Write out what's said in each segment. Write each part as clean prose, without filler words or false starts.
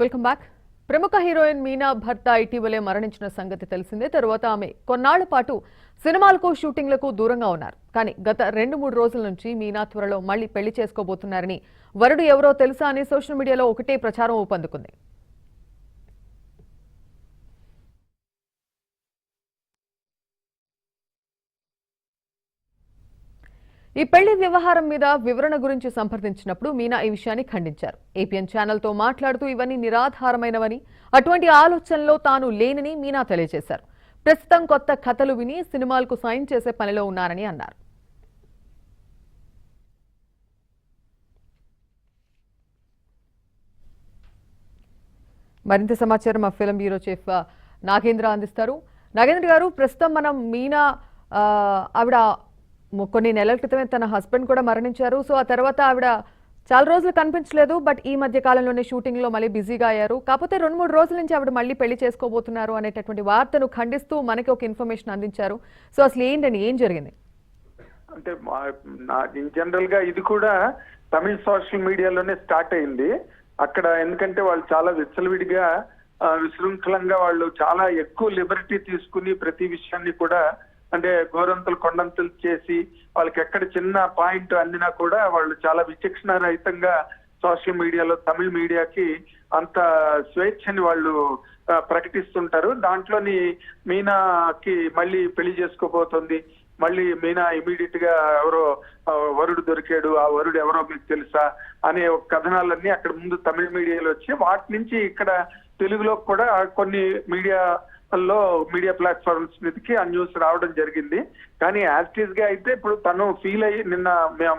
Welcome back. ప్రముఖ heroine Meena భర్త ఇటీవలే మరణించిన సంగతి తెలిసిందే. తర్వాత ఆమె కొన్నాళ్ల పాటు సినిమాలకు షూటింగ్లకు దూరంగా ఉన్నారు. కానీ గత 2-3 రోజుల నుంచి మీనా త్వరలో మళ్లీ పెళ్లి చేసుకోబోతున్నారని, వరుడు ఎవరో తెలుసా అని సోషల్ మీడియాలో ఒకటే ప్రచారం ఊపందుకుంది. ఈ పెళ్లి వ్యవహారం మీద వివరణ గురించి సంప్రదించినప్పుడు మీనా ఈ విషయాన్ని ఖండించారు. ఏపీఎన్ ఛానల్తో మాట్లాడుతూ ఇవన్నీ నిరాధారమైనవని, అటువంటి ఆలోచనలో తాను లేనని మీనా తెలియజేశారు. ప్రస్తుతం కొత్త కథలు విని సినిమాలకు సైన్ చేసే పనిలో ఉన్నారని అన్నారు. మరింత సమాచారం మా ఫిల్మ్ బ్యూరో చీఫ్ నాగేంద్ర అందిస్తారు. నాగేంద్ర గారు, ప్రస్తుతం మనం మీనా ఆవిడ కొన్ని నెలల క్రితమే తన హస్బెండ్ కూడా మరణించారు. సో ఆ తర్వాత ఆవిడ చాలా రోజులు కనిపించలేదు. బట్ ఈ మధ్య కాలంలోనే షూటింగ్ లో మళ్ళీ బిజీగా అయ్యారు. కాకపోతే 2-3 రోజుల నుంచి ఆవిడ మళ్ళీ పెళ్లి చేసుకోబోతున్నారు అనేటటువంటి వార్తను ఖండిస్తూ మనకి ఒక ఇన్ఫర్మేషన్ అందించారు. సో అసలు ఏంటండి, ఏం జరిగింది? అంటే ఇన్ జనరల్ గా ఇది కూడా తమిళ సోషల్ మీడియాలోనే స్టార్ట్ అయింది. అక్కడ ఎందుకంటే వాళ్ళు చాలా విచ్చలవిడిగా విశృంఖలంగా వాళ్ళు చాలా ఎక్కువ లిబర్టీ తీసుకుని ప్రతి విషయాన్ని కూడా అంటే గోరంతలు కొండంతలు చేసి వాళ్ళకి ఎక్కడ చిన్న పాయింట్ అందినా కూడా వాళ్ళు చాలా విచక్షణ రహితంగా సోషల్ మీడియాలో తమిళ మీడియాకి అంత స్వేచ్ఛని వాళ్ళు ప్రకటిస్తుంటారు. దాంట్లోని మీనాకి మళ్ళీ పెళ్లి చేసుకోబోతుంది, మళ్ళీ మీనా ఇమీడియట్ గా ఎవరో వరుడు దొరికాడు, ఆ వరుడు ఎవరో మీకు తెలుసా అనే కథనాలన్నీ అక్కడ ముందు తమిళ మీడియాలో వచ్చి వాటి నుంచి ఇక్కడ తెలుగులో కూడా కొన్ని మీడియా ప్లాట్ఫామ్స్ మీదకి ఆ న్యూస్ రావడం జరిగింది. కానీ యాక్టివ్ గా అయితే ఇప్పుడు తను ఫీల్ అయ్యి నిన్న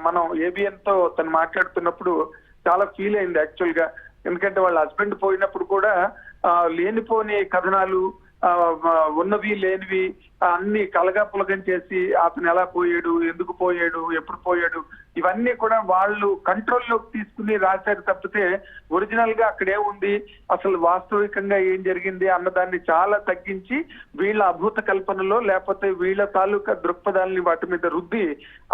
మనం ఏబిఎన్ తో తను మాట్లాడుతున్నప్పుడు చాలా ఫీల్ అయింది యాక్చువల్ గా. ఎందుకంటే వాళ్ళ హస్బెండ్ పోయినప్పుడు కూడా లేనిపోని కథనాలు, ఉన్నవి లేనివి అన్ని కలగాపులగం చేసి అతను ఎలా పోయాడు, ఎందుకు పోయాడు, ఎప్పుడు పోయాడు, ఇవన్నీ కూడా వాళ్ళు కంట్రోల్లోకి తీసుకుని రాశారు తప్పితే ఒరిజినల్ గా అక్కడే ఉంది అసలు వాస్తవికంగా ఏం జరిగింది అన్నదాన్ని చాలా తగ్గించి వీళ్ళ అభూత కల్పనలో లేకపోతే వీళ్ళ తాలూకా దృక్పథాలని వాటి మీద రుద్ది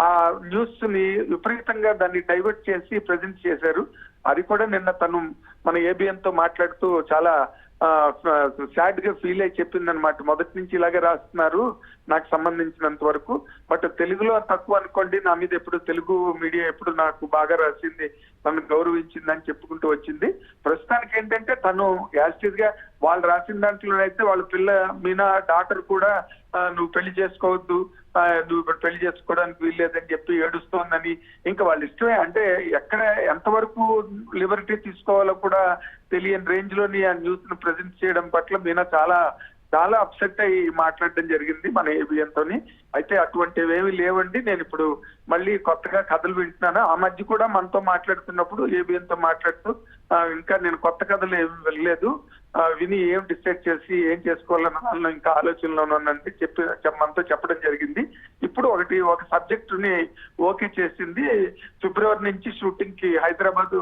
ఆ న్యూస్ ని విపరీతంగా దాన్ని డైవర్ట్ చేసి ప్రజెంట్ చేశారు. అది కూడా నిన్న తను మన ఏబిఎన్ తో మాట్లాడుతూ చాలా సాడ్ గా ఫీల్ అయి చెప్పిందనమాట. మొదటి నుంచి ఇలాగే రాస్తున్నారు నాకు సంబంధించినంత వరకు, బట్ తెలుగులో తక్కువ అనుకోండి, నా మీద ఎప్పుడు తెలుగు మీడియా ఎప్పుడు నాకు బాగా రాసింది, నన్ను గౌరవించింది అని చెప్పుకుంటూ వచ్చింది. ప్రస్తుతానికి ఏంటంటే తను యాస్టిజ్ గా వాళ్ళు రాసిన దాంట్లోనైతే వాళ్ళ పిల్ల మీనా డాటర్ కూడా నువ్వు పెళ్లి చేసుకోవద్దు, నువ్వు ఇప్పుడు పెళ్లి చేసుకోవడానికి వీల్లేదని చెప్పి ఏడుస్తోందని, ఇంకా వాళ్ళ ఇష్టమే. అంటే ఎక్కడ ఎంతవరకు లిబర్టీ తీసుకోవాలో కూడా తెలియని రేంజ్ లోని ఆ న్యూస్ ను ప్రజెంట్ చేయడం పట్ల మీనా చాలా అప్సెట్ అయ్యి మాట్లాడడం జరిగింది మన ఏబిఎన్ తోని. అయితే అటువంటివి ఏమి లేవండి, నేను ఇప్పుడు మళ్ళీ కొత్తగా కథలు వింటున్నాను. ఆ మధ్య కూడా మనతో మాట్లాడుతున్నప్పుడు ఏబిఎన్ తో మాట్లాడుతూ ఇంకా నేను కొత్త కథలు ఏమి వెళ్ళలేదు, విని ఏం డిసైడ్ చేసి ఏం చేసుకోవాలన్న దానిలో ఇంకా ఆలోచనలో ఉన్నానంటే మనతో చెప్పడం జరిగింది. ఇప్పుడు ఒక సబ్జెక్టుని ఓకే చేసింది, ఫిబ్రవరి నుంచి షూటింగ్ కి హైదరాబాద్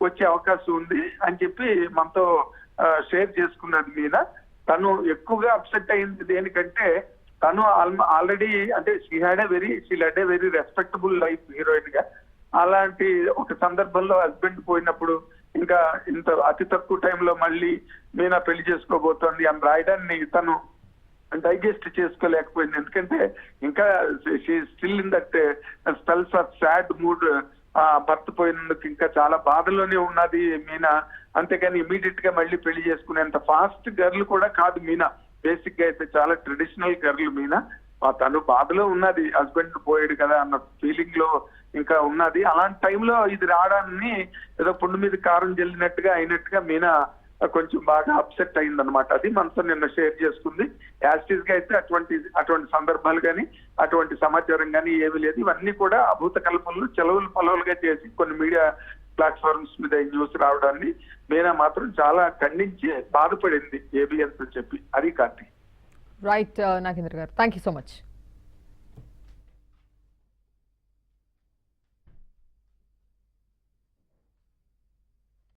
వచ్చే అవకాశం ఉంది అని చెప్పి మనతో షేర్ చేసుకున్నది మీనా. తను ఎక్కువగా అప్సెట్ అయింది దేనికంటే తను ఆల్రెడీ అంటే she led a very respectable life heroine గా. అలాంటి ఒక సందర్భంలో హస్బెండ్ పోయినప్పుడు ఇంకా ఇంత అతి తక్కువ టైంలో మళ్ళీ మీనా పెళ్లి చేసుకోబోతోంది అని రాయడాన్ని తను డైజెస్ట్ చేసుకోలేకపోయింది. ఎందుకంటే ఇంకా she still in that spells of sad mood. భర్త పోయినందుకు ఇంకా చాలా బాధలోనే ఉన్నది మీనా. అంతేకాని ఇమీడియట్ గా మళ్ళీ పెళ్లి చేసుకునేంత ఫాస్ట్ గర్ల్ కూడా కాదు మీనా. బేసిక్ గా అయితే చాలా ట్రెడిషనల్ గర్ల్ మీనా. తను బాధలో ఉన్నది, హస్బెండ్ పోయాడు కదా అన్న ఫీలింగ్ లో ఇంకా ఉన్నది. అలాంటి టైంలో ఇది రావడాన్ని ఏదో పుండు మీద కారం జల్లినట్టుగా అయినట్టుగా మీనా కొంచెం బాగా అప్సెట్ అయిందనమాట. అది మనతో నిన్న షేర్ చేసుకుంది. యాస్టిజ్ గా అయితే అటువంటి సందర్భాలు కానీ అటువంటి సమాచారం కానీ ఏమీ లేదు. ఇవన్నీ కూడా అభూత కల్పనలు చెలవులు పొలవులుగా చేసి కొన్ని మీడియా ప్లాట్ఫామ్స్ మీద న్యూస్ రావడాన్ని మీనా మాత్రం చాలా ఖండించి బాధపడింది ఏబిఎన్ తో చెప్పి. అది కార్తీక్. రైట్ నాగేంద్ర గారు, థ్యాంక్ యూ సో మచ్.